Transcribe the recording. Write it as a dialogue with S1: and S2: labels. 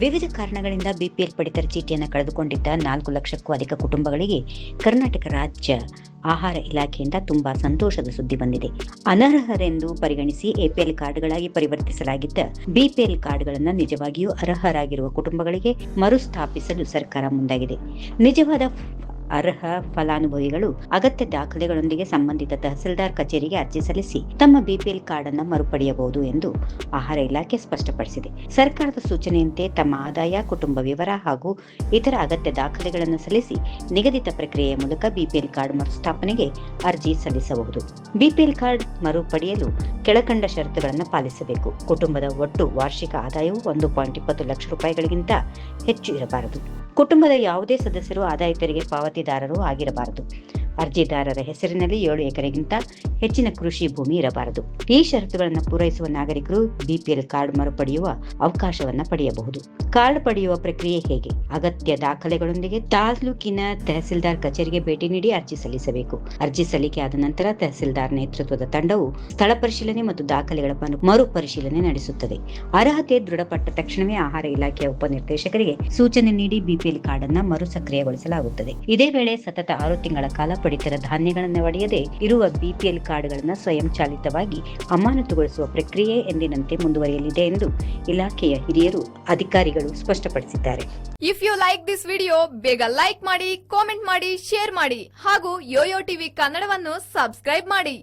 S1: ವಿವಿಧ ಕಾರಣಗಳಿಂದ ಬಿಪಿಎಲ್ ಪಡಿತರ ಚೀಟಿಯನ್ನು ಕಳೆದುಕೊಂಡಿದ್ದ 4 ಲಕ್ಷಕ್ಕೂ ಅಧಿಕ ಕುಟುಂಬಗಳಿಗೆ ಕರ್ನಾಟಕ ರಾಜ್ಯ ಆಹಾರ ಇಲಾಖೆಯಿಂದ ತುಂಬಾ ಸಂತೋಷದ ಸುದ್ದಿ ಬಂದಿದೆ. ಅನರ್ಹರೆಂದು ಪರಿಗಣಿಸಿ ಎಪಿಎಲ್ ಕಾರ್ಡ್ಗಳಾಗಿ ಪರಿವರ್ತಿಸಲಾಗಿದ್ದ ಬಿಪಿಎಲ್ ಕಾರ್ಡ್ಗಳನ್ನು ನಿಜವಾಗಿಯೂ ಅರ್ಹರಾಗಿರುವ ಕುಟುಂಬಗಳಿಗೆ ಮರುಸ್ಥಾಪಿಸಲು ಸರ್ಕಾರ ಮುಂದಾಗಿದೆ. ನಿಜವಾದ ಅರ್ಹ ಫಲಾನುಭವಿಗಳು ಅಗತ್ಯ ದಾಖಲೆಗಳೊಂದಿಗೆ ಸಂಬಂಧಿತ ತಹಸೀಲ್ದಾರ್ ಕಚೇರಿಗೆ ಅರ್ಜಿ ಸಲ್ಲಿಸಿ ತಮ್ಮ ಬಿಪಿಎಲ್ ಕಾರ್ಡ್ ಅನ್ನು ಮರುಪಡೆಯಬಹುದು ಎಂದು ಆಹಾರ ಇಲಾಖೆ ಸ್ಪಷ್ಟಪಡಿಸಿದೆ. ಸರ್ಕಾರದ ಸೂಚನೆಯಂತೆ ತಮ್ಮ ಆದಾಯ, ಕುಟುಂಬ ವಿವರ ಹಾಗೂ ಇತರ ಅಗತ್ಯ ದಾಖಲೆಗಳನ್ನು ಸಲ್ಲಿಸಿ ನಿಗದಿತ ಪ್ರಕ್ರಿಯೆಯ ಮೂಲಕ ಬಿಪಿಎಲ್ ಕಾರ್ಡ್ ಮರುಸ್ಥಾಪನೆಗೆ ಅರ್ಜಿ ಸಲ್ಲಿಸಬಹುದು. ಬಿಪಿಎಲ್ ಕಾರ್ಡ್ ಮರುಪಡೆಯಲು ಕೆಳಕಂಡ ಷರತ್ತುಗಳನ್ನು ಪಾಲಿಸಬೇಕು. ಕುಟುಂಬದ ಒಟ್ಟು ವಾರ್ಷಿಕ ಆದಾಯವು 1.20 ಲಕ್ಷ ರೂಪಾಯಿಗಳಿಗಿಂತ ಹೆಚ್ಚು ಇರಬಾರದು. ಕುಟುಂಬದ ಯಾವುದೇ ಸದಸ್ಯರು ಆದಾಯ ತೆರಿಗೆ ಪಾವತಿದಾರರು ಆಗಿರಬಾರದು. ಅರ್ಜಿದಾರರ ಹೆಸರಿನಲ್ಲಿ 7 ಎಕರೆಗಿಂತ ಹೆಚ್ಚಿನ ಕೃಷಿ ಭೂಮಿ ಇರಬಾರದು. ಈ ಷರತ್ತುಗಳನ್ನು ಪೂರೈಸುವ ನಾಗರಿಕರು ಬಿಪಿಎಲ್ ಕಾರ್ಡ್ ಮರುಪಡೆಯುವ ಅವಕಾಶವನ್ನು ಪಡೆಯಬಹುದು. ಕಾರ್ಡ್ ಪಡೆಯುವ ಪ್ರಕ್ರಿಯೆ ಹೇಗೆ? ಅಗತ್ಯ ದಾಖಲೆಗಳೊಂದಿಗೆ ತಾಲೂಕಿನ ತಹಸೀಲ್ದಾರ್ ಕಚೇರಿಗೆ ಭೇಟಿ ನೀಡಿ ಅರ್ಜಿ ಸಲ್ಲಿಸಬೇಕು. ಅರ್ಜಿ ಸಲ್ಲಿಕೆ ಆದ ನಂತರ ತಹಸೀಲ್ದಾರ್ ನೇತೃತ್ವದ ತಂಡವು ಸ್ಥಳ ಪರಿಶೀಲನೆ ಮತ್ತು ದಾಖಲೆಗಳ ಮರು ಪರಿಶೀಲನೆ ನಡೆಸುತ್ತದೆ. ಅರ್ಹತೆ ದೃಢಪಟ್ಟ ತಕ್ಷಣವೇ ಆಹಾರ ಇಲಾಖೆಯ ಉಪನಿರ್ದೇಶಕರಿಗೆ ಸೂಚನೆ ನೀಡಿ ಬಿಪಿಎಲ್ ಕಾರ್ಡ್ ಅನ್ನು ಮರು ಸಕ್ರಿಯಗೊಳಿಸಲಾಗುತ್ತದೆ. ಇದೇ ವೇಳೆ ಸತತ 6 ತಿಂಗಳ ಕಾಲ ಪಡಿತರ ಧಾನ್ಯಗಳನ್ನು ಒಡೆಯದೆ ಇರುವ ಬಿಪಿಎಲ್ ಕಾರ್ಡ್ಗಳನ್ನು ಸ್ವಯಂಚಾಲಿತವಾಗಿ ಅಮಾನತುಗೊಳಿಸುವ ಪ್ರಕ್ರಿಯೆ ಎಂದಿನಂತೆ ಮುಂದುವರಿಯಲಿದೆ ಎಂದು ಇಲಾಖೆಯ ಹಿರಿಯರು ಅಧಿಕಾರಿಗಳು ಸ್ಪಷ್ಟಪಡಿಸಿದ್ದಾರೆ.
S2: If you like this video, ಬೇಗ ಲೈಕ್ ಮಾಡಿ, ಕಾಮೆಂಟ್ ಮಾಡಿ, ಶೇರ್ ಮಾಡಿ ಹಾಗೂ ಯೋಯೋ ಟಿವಿ ಕನ್ನಡವನ್ನು ಸಬ್ಸ್ಕ್ರೈಬ್ ಮಾಡಿ.